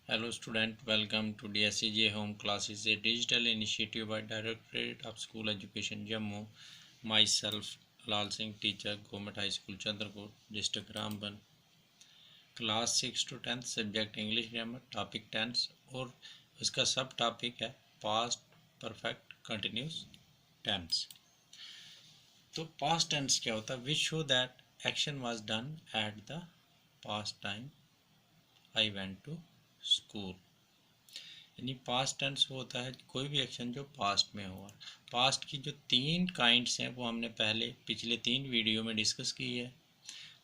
Hello student, welcome to DSCJ Home Classes, a digital initiative by Directorate of School Education Jammu. Myself, Lal Singh, teacher, Government High School, Chandrapur, District Ramban. Class 6 to 10th, subject English Grammar, topic tense और उसका सब topic है past perfect continuous tense. तो past tense क्या होता है? We show that action was done at the past time I went to school. यानी past tense होता है कोई भी एक्शन जो पास्ट में हुआ। पास्ट की जो 3 काइंड्स हैं वो हमने पहले पिछले 3 वीडियो में डिस्कस की है।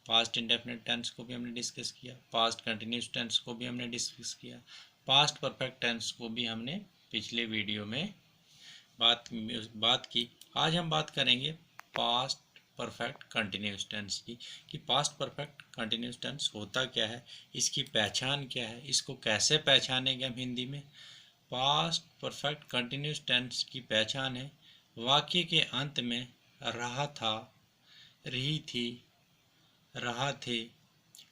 पास्ट इंडेफिनिट टेंस को भी हमने डिस्कस किया, पास्ट कंटिन्यूस टेंस को भी हमने डिस्कस किया, पास्ट परफेक्ट टेंस को भी हमने पिछले वीडियो में बात की। आज हम बात करेंगे पास्ट परफेक्ट कंटिन्यूस टेंस की कि पास्ट परफेक्ट कंटिन्यूस टेंस होता क्या है, इसकी पहचान क्या है, इसको कैसे पहचानेंगे हम हिंदी में। पास्ट परफेक्ट कंटिन्यूस टेंस की पहचान है वाक्य के अंत में रहा था, रही थी, रहा थे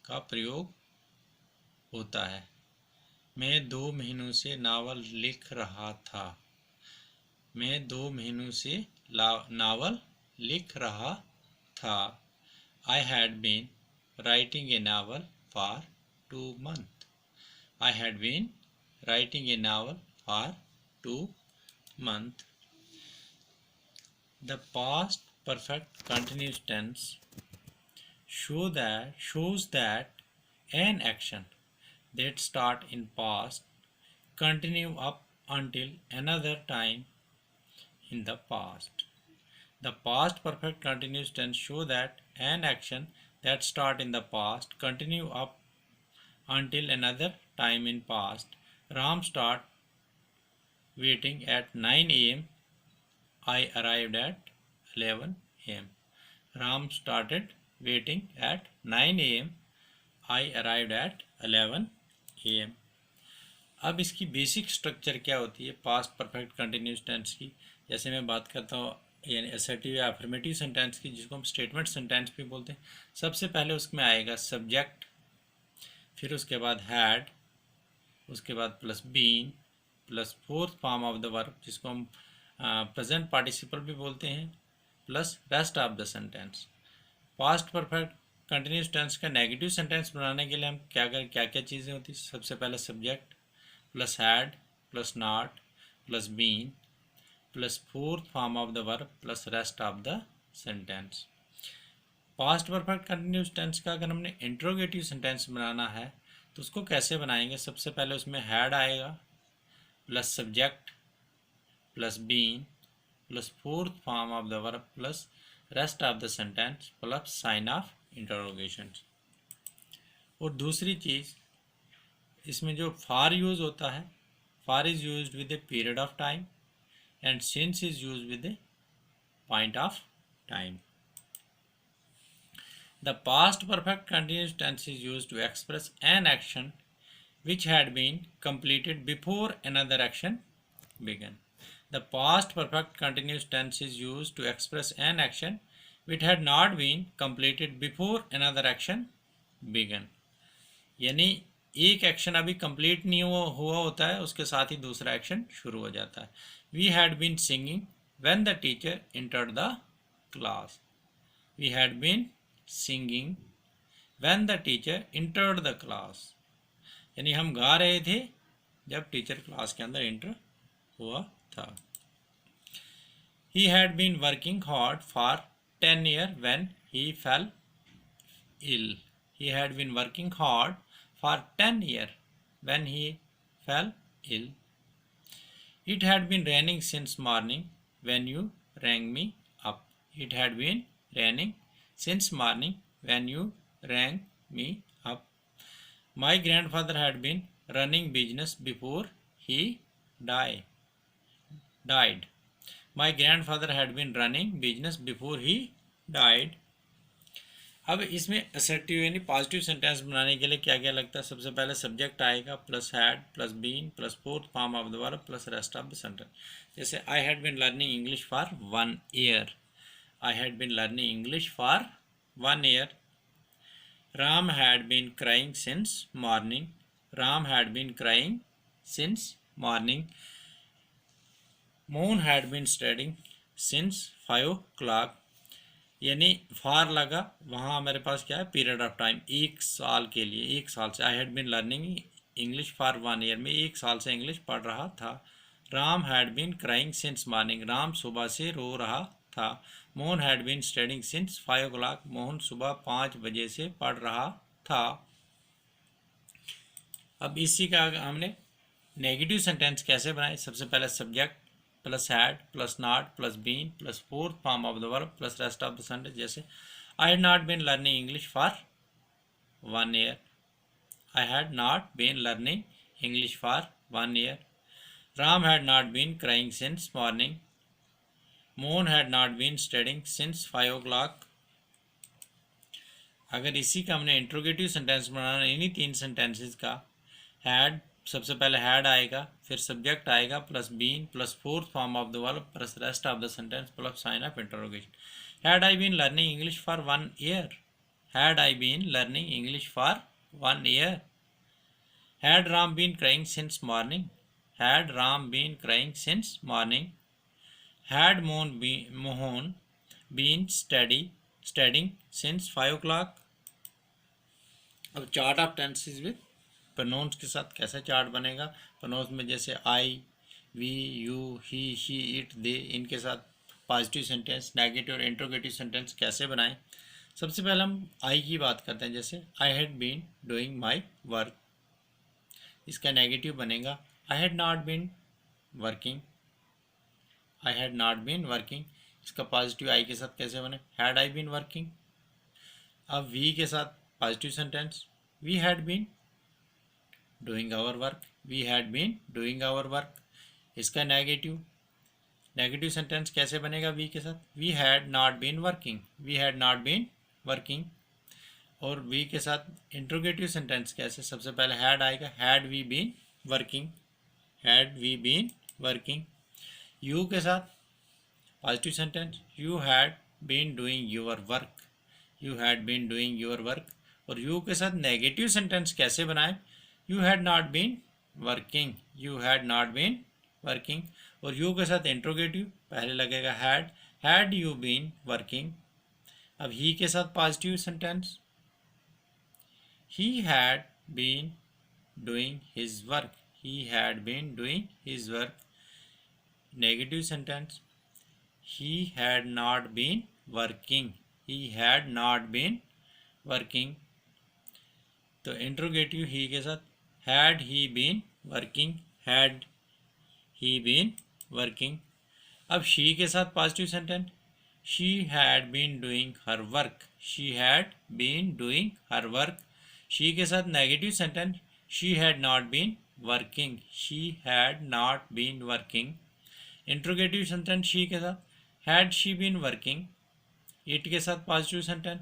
का प्रयोग होता है। मैं 2 महीनों से नावल लिख रहा था। मैं 2 महीनों से नावल लिख रहा था। I had been writing a novel for 2 months. I had been writing a novel for 2 months. The past perfect continuous tense shows that an action that start in past continue up until another time in the past. The past perfect continuous tense show that an action that start in the past continue up until another time in past. Ram start waiting at 9 a.m. I arrived at 11 a.m. Ram started waiting at 9 a.m. I arrived at 11 a.m. अब इसकी basic structure क्या होती है past perfect continuous tense की। जैसे मैं बात करता हूँ यानी असर्टिव या अफर्मेटिव सेंटेंस की, जिसको हम स्टेटमेंट सेंटेंस भी बोलते हैं। सबसे पहले उसमें आएगा सब्जेक्ट, फिर उसके बाद हैड, उसके बाद plus been, plus fourth form of the verb जिसको हम प्रेजेंट पार्टिसिपल भी बोलते हैं, plus rest of the sentence. Past perfect continuous tense का नेगेटिव सेंटेंस बनाने के लिए हम क्या क्या चीज़ें होती हैं। सबसे पहले subject plus had plus not plus been plus fourth form of the verb plus rest of the sentence. Past perfect continuous tense का अगर हमने इंट्रोगेटिव सेंटेंस बनाना है तो उसको कैसे बनाएंगे। सबसे पहले उसमें हैड आएगा plus subject plus been plus fourth form of the verb plus rest of the sentence plus sign of interrogation. और दूसरी चीज़ इसमें जो फार यूज़ होता है, for is used with a period of time and since is used with a point of time. The past perfect continuous tense is used to express an action which had been completed before another action began. The past perfect continuous tense is used to express an action which had not been completed before another action began. यानी एक action अभी complete नहीं हुआ होता है, उसके साथ ही दूसरा एक्शन शुरू हो जाता है। We had been singing when the teacher entered the class. We had been singing when the teacher entered the class. यानी हम गा रहे थे जब टीचर क्लास के अंदर एंटर हुआ था। He had been working hard for 10 years when he fell ill. He had been working hard for 10 years when he fell ill. It had been raining since morning when you rang me up. It had been raining since morning when you rang me up. My grandfather had been running business before he died. My grandfather had been running business before he died. अब इसमें assertive यानी positive sentence बनाने के लिए क्या क्या लगता है। सबसे पहले सब्जेक्ट आएगा plus had plus been plus fourth form of the verb plus rest of the sentence. जैसे I had been learning English for 1 year. I had been learning English for 1 year. Ram had been crying since morning. Ram had been crying since morning. Moon had been studying since 5 o'clock। यानी फार लगा, वहाँ मेरे पास क्या है, period of time, एक साल के लिए, एक साल से। I had been learning English for 1 year, में एक साल से इंग्लिश पढ़ रहा था। Ram had been crying since morning, Ram सुबह से रो रहा था। Mohan had been studying since 5 o'clock, Mohan सुबह 5 बजे से पढ़ रहा था। अब इसी का हमने नेगेटिव सेंटेंस कैसे बनाए। सबसे पहले subject plus had plus not plus been plus fourth form of the verb plus rest of the sentence. जैसे I had not been learning English for 1 year। I had not been learning English for 1 year। Ram had not been crying since morning. Mohan had not been studying since 5 o'clock। अगर इसी का हमने interrogative sentence बनाना, इन्हीं 3 sentences का, had, सबसे पहले had आएगा, फिर सब्जेक्ट आएगा plus been plus fourth form of the verb plus rest of the sentence plus sign of interrogation. Had I been learning English for 1 year। Had I been learning English for 1 year। Had Ram been crying since morning. Had Ram been crying since morning. Had Mohan been studying since 5 o'clock। अब chart of tenses with pronouns के साथ कैसा chart बनेगा। Pronouns में जैसे आई, we, you, he, she, it, they, इनके साथ positive sentence, negative और इंट्रोगेटिव सेंटेंस कैसे बनाएं। सबसे पहले हम आई की बात करते हैं। जैसे I had been doing my work, इसका नेगेटिव बनेगा I had not been working. I had not been working, इसका पॉजिटिव आई के साथ कैसे बने, हैड आई बीन वर्किंग। अब वी के साथ positive sentence, we had been doing our work. We had been doing our work, इसका negative sentence कैसे बनेगा वी के साथ, we had not been working. We had not been working. और we के साथ इंट्रोगेटिव सेंटेंस कैसे, सबसे पहले हैड आएगा, had we been working. Had we been working. You के साथ positive sentence, you had been doing your work. You had been doing your work. और यू के साथ नेगेटिव सेंटेंस कैसे बनाए, you had not been working. You had not been working. और you के साथ इंट्रोगेटिव, पहले लगेगा हैड यू बीन वर्किंग। अब ही के साथ positive sentence, he had been doing his work. He had been doing his work. Negative sentence, he had not been working। he had not been working। तो interrogative ही के साथ, had he been working। had he been working। अब she के साथ positive sentence, she had been doing her work। she had been doing her work। she के साथ negative sentence, she had not been working। she had not been working। Interrogative sentence she के साथ, had she been working. It के साथ positive sentence,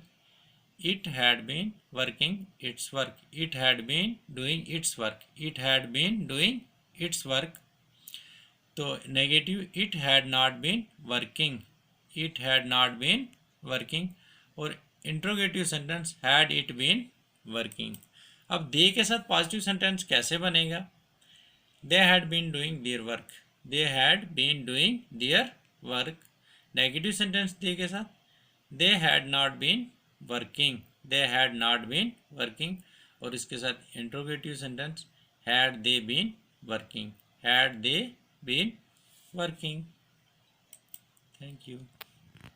it had been working its work. It had been doing its work. It had been doing its work. तो negative, it had not been working. It had not been working. और interrogative sentence, had it been working. अब they के साथ positive sentence कैसे बनेगा, they had been doing their work. They had been doing their work. Negative sentence they के साथ, they had not been working. They had not been working. और इसके साथ interrogative sentence, had they been working. Had they been working. Thank you.